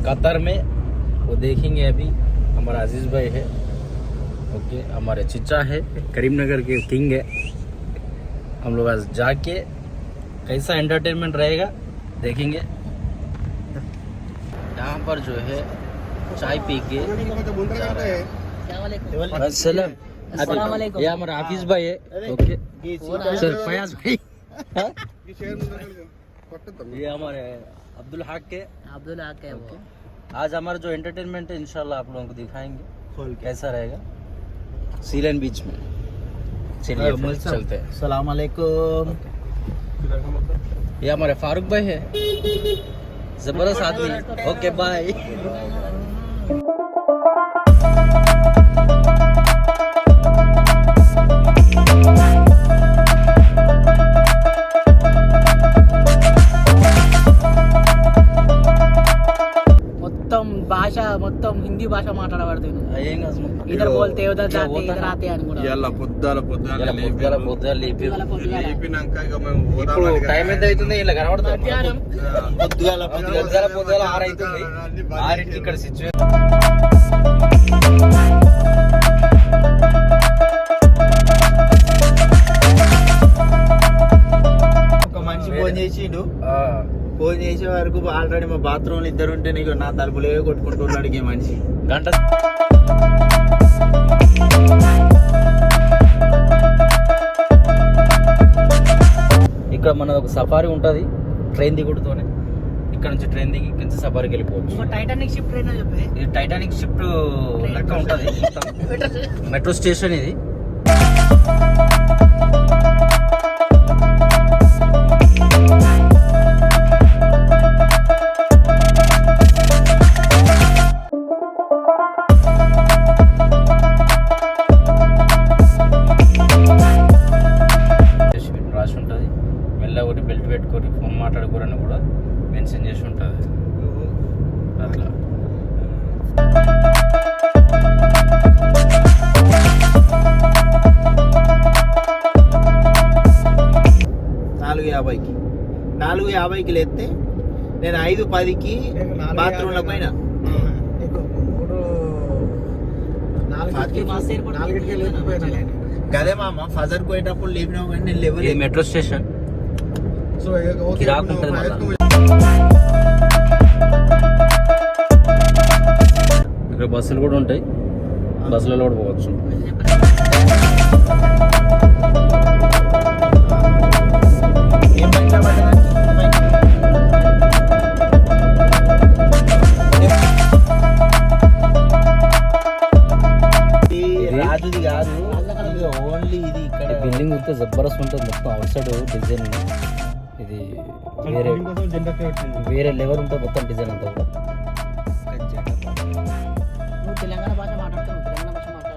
Qatar में, वो देखेंगे अभी। हमारा अजीज भाई है, ओके, हमारे चिचा है, करीमनगर के किंग है। हम लोग आज जाके कैसा एंटरटेनमेंट रहेगा देखेंगे। यहाँ पर जो है चाय पी के अस्सलाम, ये हमारा हाफिज भाई है, ओके, सर फयाज भाई, ये हमारे अब्दुल हक है। ओके, आज हमारा जो एंटरटेनमेंट है इंशाल्लाह आप लोगों को दिखाएंगे कैसा रहेगा सीलन बीच में। चलिए फिर चलते हैं। सलाम अलैकुम। ये हमारे फारूक भाई है, जबरदस्त आदमी। Okay bye. భాష మొత్తం హిందీ భాష మాట్లాడబడుతుంది. ఇద్దరు బోల్తే ఉదర్ జాతే ఇదర్ ఆతే అని కూడా. ఇయాల పొద్దాల లేపినాక ఇక మేము ఇప్పుడు టైం ఎంత అవుతుంది ఇలా కనబడుతుంది. పొద్దుగాల 6 అవుతుంది. 6కి ఇక్కడ సిచ్యువేషన్. ఒక మనిషి ఫోన్ చేసిండు. ఫోన్ చేసే వరకు ఆల్రెడీ మా బాత్రూమ్ లో ఇద్దరు ఉంటే నీకు నా తలుపులే కొట్టుకుంటున్నాడు ఈ మనిషి. గంట ఇక్కడ మన ఒక సఫారీ ఉంటుంది ట్రైన్ దిగుడుతోనే. ఇక్కడ నుంచి ట్రైన్ దిగి ఇక్కడ నుంచి సఫారీకి వెళ్ళిపోవచ్చు. టైటానిక్ షిప్ ట్రైన్ అని చెప్పి ఇది టైటానిక్ షిప్ లెక్క ఉంటుంది. మెట్రో స్టేషన్ ఇది. రాసి ఉంటుంది మెల్ల ఒకటి బెల్ట్ పెట్టుకొని ఫోన్ మాట్లాడుకోరని కూడా మెన్షన్ చేసి ఉంటుంది. అట్లా 4:50కి లేస్తే నేను 5:10కి బాత్రూంలో పోయినా. కదే మామ ఫజర్ పోయేటప్పుడు లేపినావు కానీ నేను లేవు. మెట్రో స్టేషన్ ఇక్కడ బస్సులు కూడా ఉంటాయి, బస్సులలో కూడా పోవచ్చు. రాజుది కాదు, ఓన్లీ ఇది ఇక్కడ బిల్డింగ్ అయితే జబర్దస్త్ ఉంటుంది. మొత్తం అవుట్ సైడ్ డిజైన్ ఇది వేరే లెవెల్ ఉంటుంది మొత్తం డిజైన్ అంతా కూడా. తెలంగాణ భాష మాట్లాడుతాను, తెలంగాణ భాష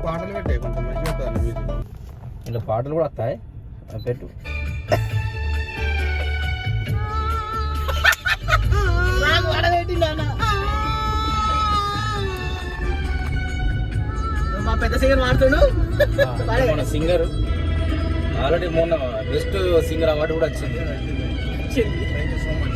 పాటలు పెట్టే కొంచెం మంచిగా వస్తుంది మ్యూజిక్. ఇలా పాటలు కూడా వస్తాయి పెట్టు. మా పెద్ద సింగర్ మాడుతాడు. మన సింగర్ ఆల్రెడీ మొన్న బెస్ట్ సింగర్ అవార్డు కూడా వచ్చింది. Thank you so much.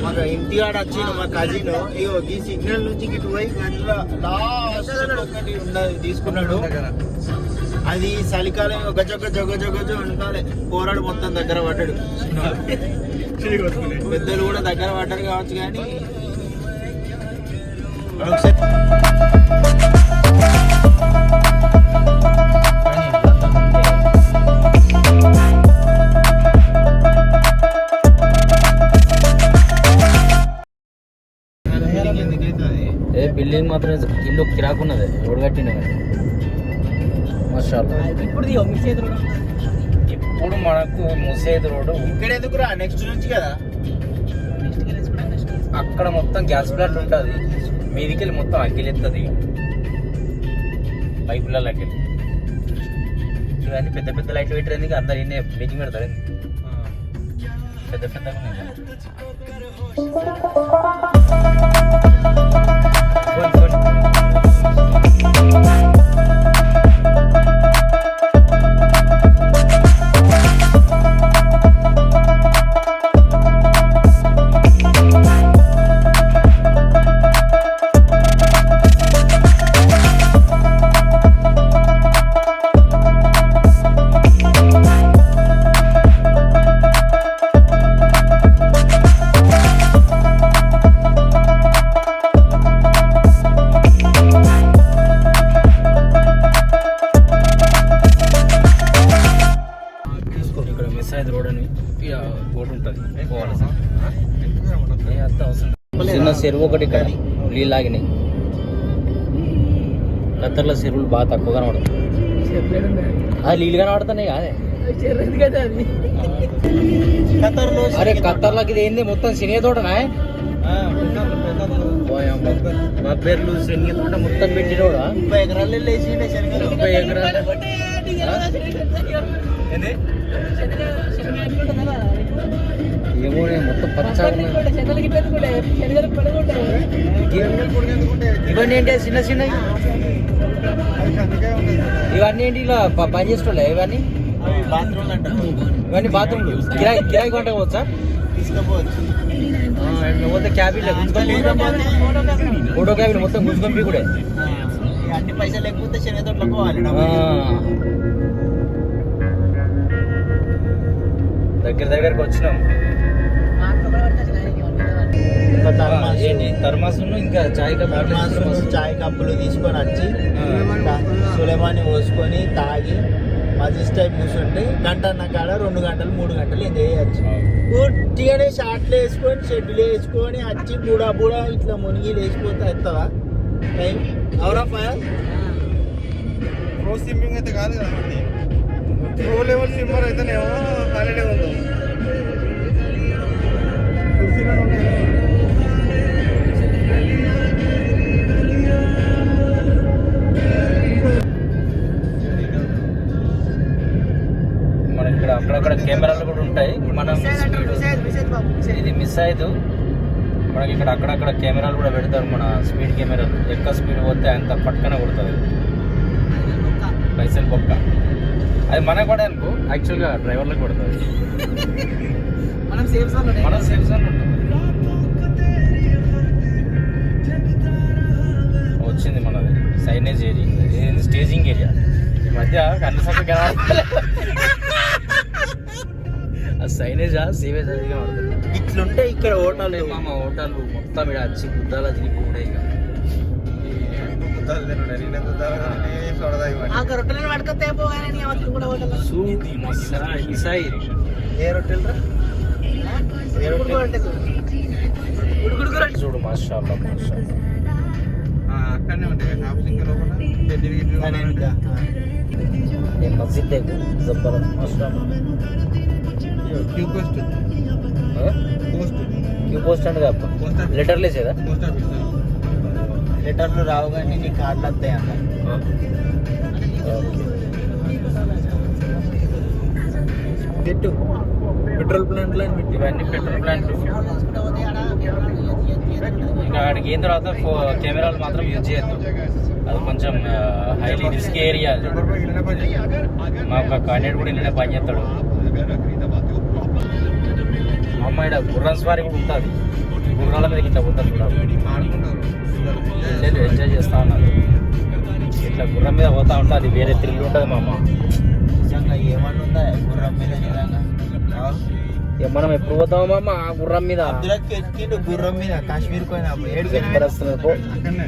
మాకు ఇంటికాడ వచ్చిన మా కజిన్ ఇగో ఈ సిగ్నల్ నుంచి ఇటు పోయి ఉన్నది తీసుకున్నాడు. అది చలికాలం గజ గజ గజ గజ అనుకోలే పోరాడు మొత్తం దగ్గర పడ్డాడు. పెద్దలు కూడా దగ్గర పడ్డారు కావచ్చు కానీ బిల్డింగ్ మాత్రం ఇల్లు కిరాకున్నది, రోడ్ కట్టిండే మాషాల్లా. ఇప్పుడు మనకు ముసేద్ రోడ్ ఇక్కడ ఎందుకురా, నెక్స్ట్ నుంచి కదా. అక్కడ మొత్తం గ్యాస్ ప్లాంట్ ఉంటుంది, మీదికి వెళ్ళి మొత్తం అగ్గిలెత్తది పైపులకి. ఇవన్నీ పెద్ద పెద్ద లైట్లు పెట్టేందుకు అందరు ఇన్నే మీటింగ్ పెడతారు పెద్ద పెద్దగా ఉన్నాయి కదా. ఫోన్ ఫోన్ ఇక్కడ మిస్సైద్ రోడ్ అని బోర్డు ఉంటుంది పోవాలి అంత అవసరం. చిన్న చెరువు ఒకటి ఇక్కడ నీళ్ళు ఆగినాయి. ఖత్తర్లో చెరువులు బాగా తక్కువ కనబడుతుంది. నీళ్ళు కనబడుతున్నాయి కాదే. అరే ఖత్తర్లోకి ఇది ఏంది మొత్తం శనగ తోటనా? మా పేర్లు శనగ తోట మొత్తం పెట్టినోడా? 30 ఎకరాలు వేసిండే శనగలు. 30 ఎకరాలు ఏమో మొత్తం పచ్చగా ఇవన్నీ ఏంటి చిన్న చిన్న ఇవన్నీ ఏంటి ఇలా పని చేసుకోలే ఇవన్నీ బాత్రూమ్ అంట. ఇవన్నీ బాత్రూమ్లు కిరాయి కొంటపోవచ్చా? తీసుకోపోవచ్చు. మొత్తం క్యాబిన్ ఫోటో క్యాబిన్ మొత్తం గుంజుకొని కూడా అన్ని పైసలు లేకపోతే శనగ తోటలో పోవాలి. దగ్గరికి వచ్చినాం. థర్మాస్ ఇంకా చాయ్ చాయ్ కప్పులు తీసుకొని వచ్చి సులేమాని పోసుకొని తాగి మజిస్ టైప్ కూర్చుంటే గంటన్న కాడ 2 గంటలు 3 గంటలు ఎంజాయ్ చేయొచ్చు. పూర్తిగానే షార్ట్లు వేసుకొని షెడ్యూల్ వేసుకొని వచ్చి బూడా ఇట్లా మునిగి లేచిపోతే వస్తావా టైం? అవరా ఫైర్ ప్రో స్విమ్మింగ్ అయితే కాదు కదా, ప్రో లెవెల్ స్విమ్మర్ అయితేనేమో హాలిడే ఉందాం. మనకి ఇక్కడ అక్కడక్కడ కెమెరాలు కూడా ఉంటాయి. మనం ఇది మిస్ అయ్యదు. మనకి ఇక్కడ అక్కడక్కడ కెమెరాలు కూడా పెడతారు. మన స్పీడ్ కెమెరాలు ఎక్కువ స్పీడ్ పోతే అంత పట్టుకనే కొడుతుంది. పైసలు బొక్క అది మనకు కూడా అనుకో, యాక్చువల్గా డ్రైవర్లకు కొడుతుంది. మనం సేఫ్ జోన్ ఉంటాం. వచ్చింది మనది సైనేజ్ ఏరియా, స్టేజింగ్ ఏరియా. ఈ మధ్య అన్ని సగం కనబడతలే. ఆ సైనేజా సేవేజ్ అది కనబడుతుంది. ఇట్లుంటే ఇక్కడ హోటల్ మామ హోటల్ మొత్తం ఇక్కడ వచ్చి గుద్దాల తిరిగి కూడా ఇక చూడు మాషా అక్కడనే ఉంటాయి షాప్స్ ఇంకా లోపల మస్జిద్ దగ్గర జబర్దస్త్ మాషా క్యూ పోస్ట్ క్యూ పోస్ట్ అంటే లెటర్లు వేసేదా? పోస్ట్ ఆఫీస్ లెటర్లు రావు కానీ నీ కార్డులు వస్తాయి అన్న. పెట్టు పెట్రోల్ ప్లాంట్లు అని పెట్టి ఇవన్నీ పెట్రోల్ ప్లాంట్లు. ఇంకా అక్కడికి అయిన తర్వాత కెమెరాలు మాత్రం యూజ్ చేయొద్దు. అది కొంచెం హైలీ రిస్క్ ఏరియా. మా ఒక క్యాండిడేట్ కూడా ఇళ్ళనే పని చేస్తాడు. మా అమ్మాయి గుర్రం స్వారీ కూడా ఉంటుంది. గుర్రాల మీద ఇట్లా పోతారు పిల్లలు ఎంజాయ్ చేస్తూ ఉన్నారు. ఇట్లా గుర్రం మీద పోతా ఉంటే అది వేరే థ్రిల్ ఉంటుంది. మా అమ్మ నిజంగా ఏమన్నా ఉందా గుర్రం మీద? మనం ఎప్పుడు పోతామా మామ ఆ గుర్రం మీద? ఎక్కిండు గుర్రం మీద కాశ్మీర్ పోయినప్పుడు అక్కడనే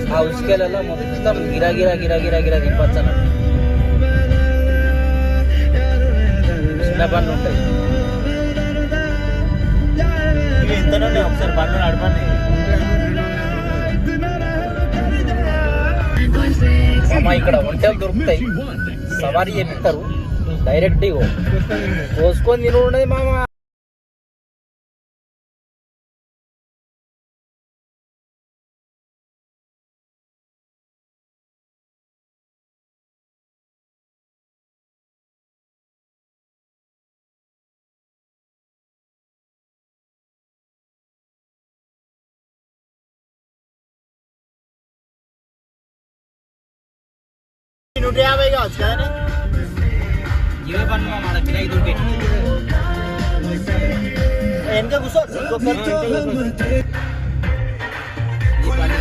ఆ ఉసుకెళ్ళలో మొత్తం గిరా గిరా గిరా గిరా గిరా తిప్పచ్చు అన్నట్టు. చిన్న బండ్లు ఉంటాయి. ఇవి ఎంతనో ఒకసారి బండ్లు నడపండి. మామ ఇక్కడ ఒంటెలు దొరుకుతాయి, సవారీ చేపిస్తారు డైరెక్ట్ ఇగో కోసుకొని తిని ఉండదు మామ. నూట 150 కావచ్చు కానీ ఇవే బండ్లు మామ ఆడ కిరాయి దొరికే. వెనక కూర్చోవచ్చు ఇంకొకరు. ఈ బండి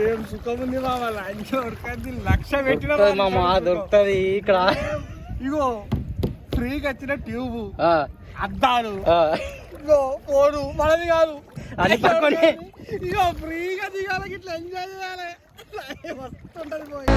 ఏం సుఖం ఉంది మామ. లంచ్ దొరకద్ది, 1,00,000 పెట్టిన దొరుకుతుంది మామ, దొరుకుతుంది ఇక్కడ. ఇగో ఫ్రీగా వచ్చిన ట్యూబ్, ఆ, అద్దాలు, ఆ, ఇగో ఫోను మనది కాదు అని పట్టుకొని ఇగో ఫ్రీగా దిగాలి, ఇట్లా ఎంజాయ్ చేయాలి. మస్తు ఉంటది పోయి.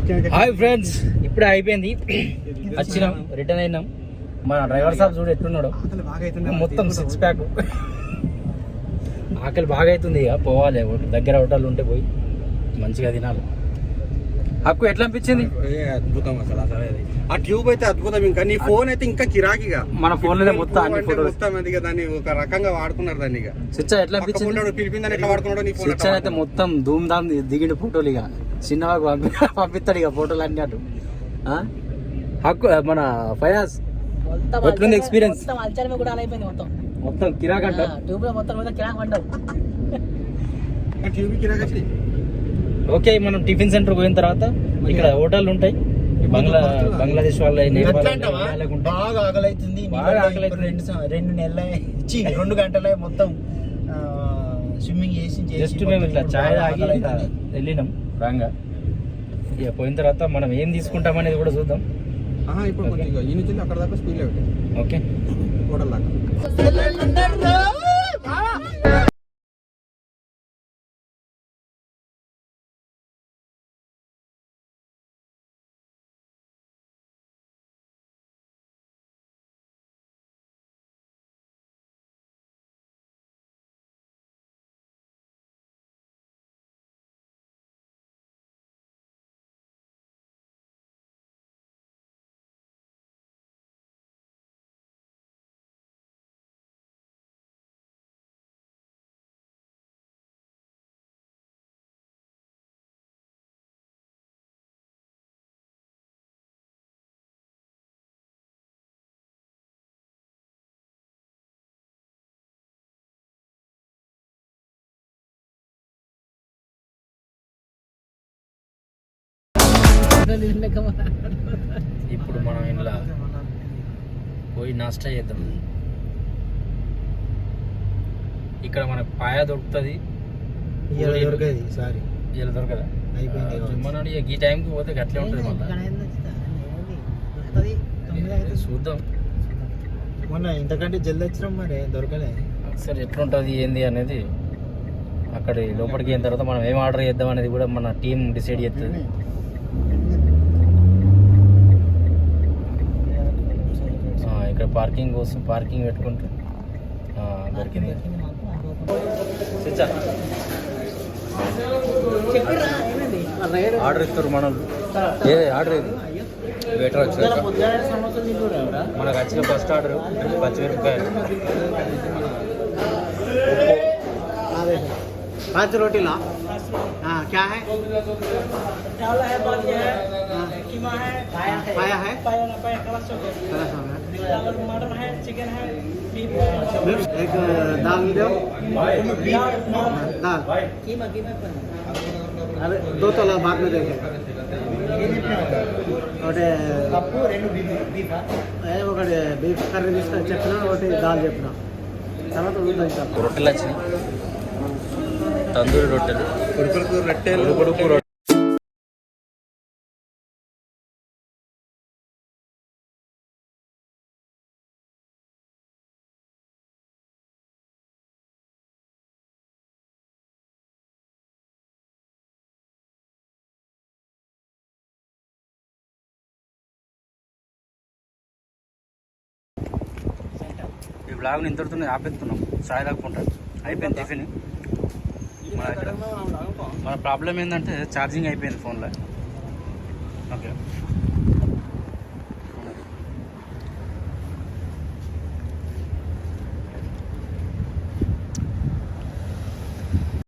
హాయ్ ఫ్రెండ్స్, ఇప్పుడే అయిపోయింది. వచ్చినాం, రిటర్న్ అయినాం. మన డ్రైవర్ సాబ్ చూడు ఎట్లున్నాడు, మొత్తం 6 ప్యాక్. ఆకలి బాగా అవుతుంది. ఇక పోవాలి, దగ్గర హోటల్ ఉంటే పోయి మంచిగా తినాలి. హక్కు ఎట్లా అనిపించింది? అద్భుతం అసలు. ఆ ట్యూబ్ అయితే అద్భుతం. ఇంకా నీ ఫోన్ అయితే ఇంకా కిరాకిగా, మన ఫోన్ లోనే మొత్తం అన్ని ఫోటోలు. మొత్తం అది దాన్ని ఒక రకంగా వాడుకున్నారు దాన్ని. ఇక స్విచ్ ఎట్లా అనిపించింది? పిలిపిందని ఎట్లా వాడుకున్నాడు నీ ఫోన్? స్విచ్ అయితే మొత్తం ధూమ్ ధామ్ దిగిండు ఫోటోలు. ఇక చిన్నవాకు పంపిస్తాడు ఇక ఫోటోలు అన్ని అటు. హక్కు మన ఫయాజ్ ఎట్లుంది ఎక్స్పీరియన్స్? మొత్తం కిరాక్ అంట. ట్యూబ్ కిరాకి. ఓకే, మనం టిఫిన్ సెంటర్ పోయిన తర్వాత ఇక్కడ హోటల్ ఉంటాయి. బంగ్లాదేశ్ వాళ్ళ బాగా ఆకలి అవుతుంది. బాగా ఆకలి అవుతుంది. 2 నెలల 2 గంటల మొత్తం స్విమ్మింగ్ చేసి జస్ట్ మేము ఇట్లా చాయ్ తాగి వెళ్ళినాం రాంగా. ఇక పోయిన తర్వాత మనం ఏం తీసుకుంటాం అనేది కూడా చూద్దాం. ఇప్పుడు కొంచెం ఈ నుంచి అక్కడ దాకా స్పీడ్ లేదు. ఓకే, హోటల్ దాకా. ఇప్పుడు మనం ఇలా పోయి నాస్టా చేద్దాం. ఇక్కడ మనకు పాయ దొరుకుతుంది. దొరకదు సారీ, ఇలా దొరకదా? అయిపోయింది. మనం ఈ టైంకి పోతే అట్లే ఉంటుంది. మళ్ళీ చూద్దాం. మొన్న ఇంతకంటే జల్ది వచ్చినాం, మరి దొరకలే. ఒకసారి ఎట్లుంటుంది ఏంది అనేది అక్కడ లోపలికి అయిన తర్వాత మనం ఏం ఆర్డర్ చేద్దాం అనేది కూడా మన టీం డిసైడ్ చేస్తుంది. ఇక్కడ పార్కింగ్ కోసం పార్కింగ్ పెట్టుకుంటే దొరికింది. ఆర్డర్ ఇస్తారు మనం. ఏది ఆర్డర్ ఏది? వెయిటర్ వచ్చాక మనకు వచ్చిన ఫస్ట్ ఆర్డర్ పచ్చిమిరపకాయలు. 5 रोटी ला। क्या है? चावल है, बाटी है, कीमा है, पाया है? चावल मटन है, चिकन है, बीफ है। एक दाल दो। दाल कीमा अरे 2 तला बाद में देंगे। ఒకటి కప్పు 2 బీఫ్ ఒకటి బీఫ్ కర్రీ తీసుకొని చెప్పిన, ఒకటి దాల్ చెప్పిన. తర్వాత రొట్టెలు వచ్చినాయి, తందూరి రొట్టెలు, ఉడుకు రొట్టెలు. ఈ బ్లాగ్ని ఇంతటితో ఆపేస్తున్నాం. చాయ్ తాక్కుంటాం. అయిపోయింది టిఫిన్. మన ప్రాబ్లం ఏంటంటే ఛార్జింగ్ అయిపోయింది ఫోన్లో. ఓకే.